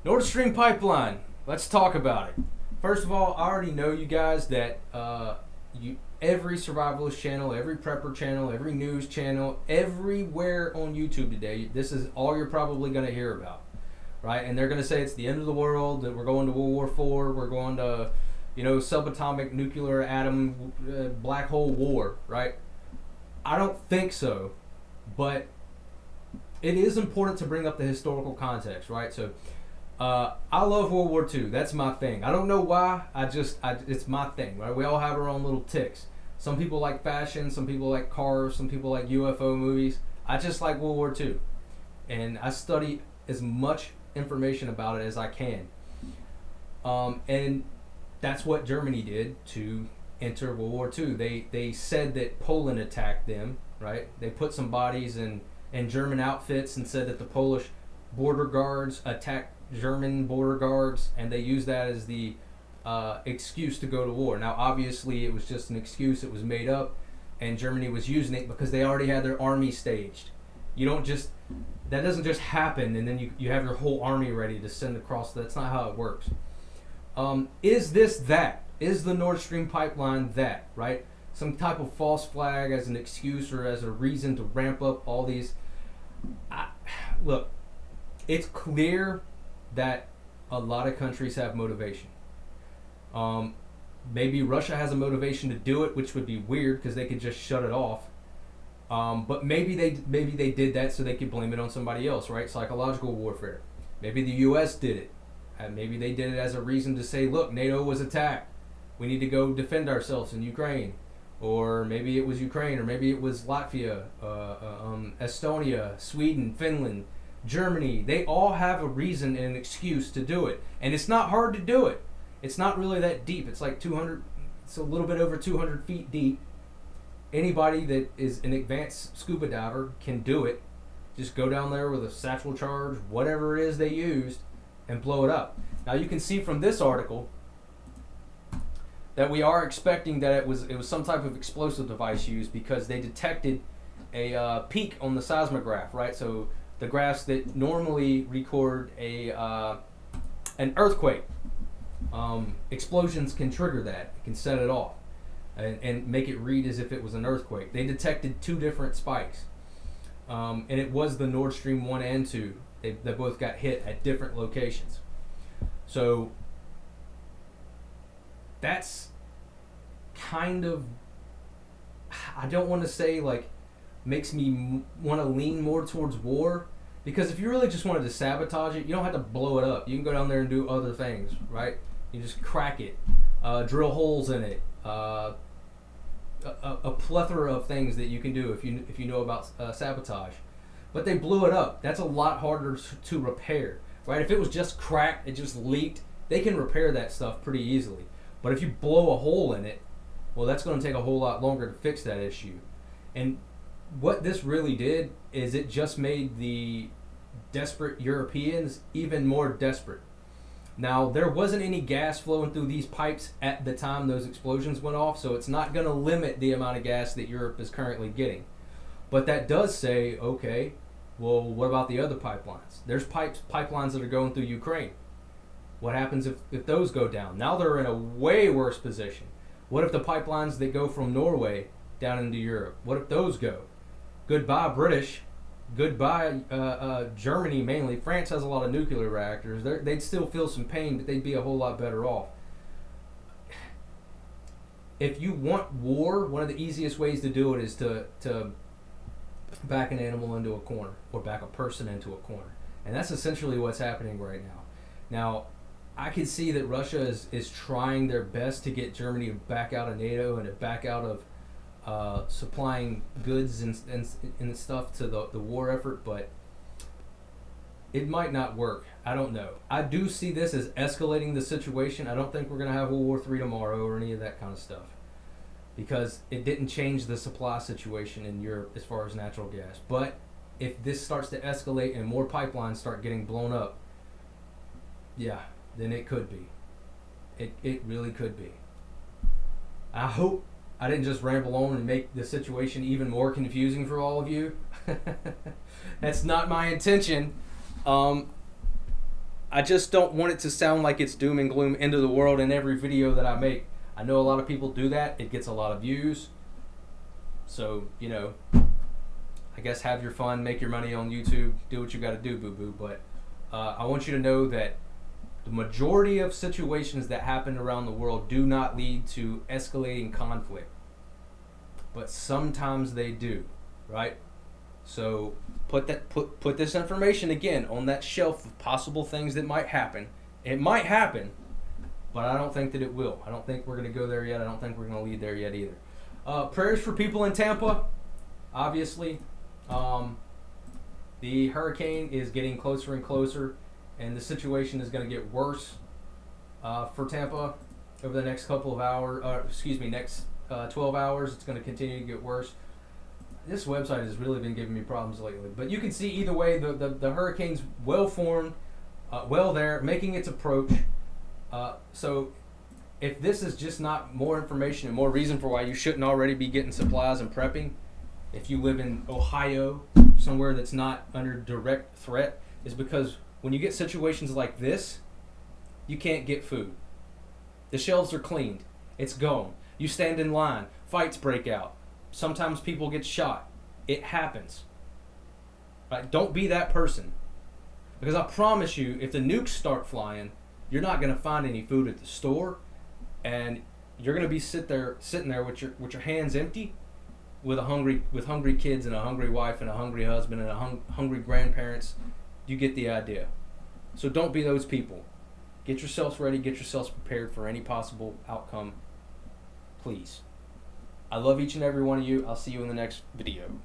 Nord Stream pipeline. Let's talk about it. First of all, I already know you guys that every survivalist channel, every prepper channel, every news channel, everywhere on YouTube today, this is all you're probably going to hear about, right? And they're going to say it's the end of the world, that we're going to World War IV, we're going to, subatomic nuclear atom black hole war, right? I don't think so, but it is important to bring up the historical context, right? So I love World War II. That's my thing. I don't know why. It's my thing, right? We all have our own little ticks. Some people like fashion. Some people like cars. Some people like UFO movies. I just like World War II. And I study as much information about it as I can. And that's what Germany did to enter World War II. They said that Poland attacked them, right? They put some bodies in German outfits and said that the Polish border guards attacked German border guards, and they used that as the excuse to go to war. Now, obviously, it was just an excuse. It was made up, and Germany was using it because they already had their army staged. That doesn't just happen, and then you have your whole army ready to send across. That's not how it works. Is this that? Is the Nord Stream pipeline that, right? Some type of false flag as an excuse or as a reason to ramp up all these. Look, it's clear that a lot of countries have motivation. Maybe Russia has a motivation to do it, which would be weird because they could just shut it off. But maybe they did that so they could blame it on somebody else, right? Psychological warfare. Maybe the U.S. did it. And maybe they did it as a reason to say, look, NATO was attacked. We need to go defend ourselves in Ukraine. Or maybe it was Ukraine, or maybe it was Latvia, Estonia, Sweden, Finland, Germany. They all have a reason and an excuse to do it. And it's not hard to do it. It's not really that deep. It's like 200, it's a little bit over 200 feet deep. Anybody that is an advanced scuba diver can do it. Just go down there with a satchel charge, whatever it is they used, and blow it up. Now you can see from this article that we are expecting that it was some type of explosive device used because they detected a peak on the seismograph, right? So the graphs that normally record an earthquake, explosions can trigger that. It can set it off and make it read as if it was an earthquake. They detected two different spikes, and it was the Nord Stream 1 and 2. They both got hit at different locations. So that's kind of, I don't want to say like makes me want to lean more towards war, because if you really just wanted to sabotage it, you don't have to blow it up. You can go down there and do other things, right? You just crack it, drill holes in it, a plethora of things that you can do if you know about sabotage. But they blew it up. That's a lot harder to repair, right? If it was just cracked, it just leaked, they can repair that stuff pretty easily. But if you blow a hole in it, well, that's going to take a whole lot longer to fix that issue. And what this really did is it just made the desperate Europeans even more desperate. Now, there wasn't any gas flowing through these pipes at the time those explosions went off, so it's not going to limit the amount of gas that Europe is currently getting. But that does say, okay, well, what about the other pipelines? There's pipelines that are going through Ukraine. What happens if those go down? Now they're in a way worse position. What if the pipelines that go from Norway down into Europe, what if those go? Goodbye, British. Goodbye, Germany mainly. France has a lot of nuclear reactors. They'd still feel some pain, but they'd be a whole lot better off. If you want war, one of the easiest ways to do it is to back an animal into a corner or back a person into a corner. And that's essentially what's happening right now. Now, I can see that Russia is trying their best to get Germany back out of NATO and to back out of supplying goods and stuff to the war effort, but it might not work. I don't know. I do see this as escalating the situation. I don't think we're going to have World War III tomorrow or any of that kind of stuff, because it didn't change the supply situation in Europe as far as natural gas. But if this starts to escalate and more pipelines start getting blown up, yeah, then it could be. It really could be. I hope I didn't just ramble on and make the situation even more confusing for all of you. That's not my intention. I I just don't want it to sound like it's doom and gloom, end of the world in every video that I make. I know a lot of people do that. It gets a lot of views. So, you know, I guess have your fun, make your money on YouTube, do what you got to do, boo-boo. But I want you to know that the majority of situations that happen around the world do not lead to escalating conflict. But sometimes they do, right? So put this information again on that shelf of possible things that might happen. It might happen, but I don't think that it will. I don't think we're going to go there yet. I don't think we're going to lead there yet either. Prayers for people in Tampa. Obviously, the hurricane is getting closer and closer, and the situation is going to get worse for Tampa over the next couple of hours. Next 12 hours. It's going to continue to get worse. This website has really been giving me problems lately. But you can see either way, the hurricane's well formed, well there, making its approach. So if this is just not more information and more reason for why you shouldn't already be getting supplies and prepping, if you live in Ohio, somewhere that's not under direct threat, is because when you get situations like this, you can't get food. The shelves are cleaned. It's gone. You stand in line. Fights break out. Sometimes people get shot. It happens. Right? Don't be that person. Because I promise you, if the nukes start flying, you're not going to find any food at the store, and you're going to be sitting there with your hands empty, with hungry kids and a hungry wife and a hungry husband and hungry grandparents. You get the idea. So don't be those people. Get yourselves ready. Get yourselves prepared for any possible outcome. Please. I love each and every one of you. I'll see you in the next video.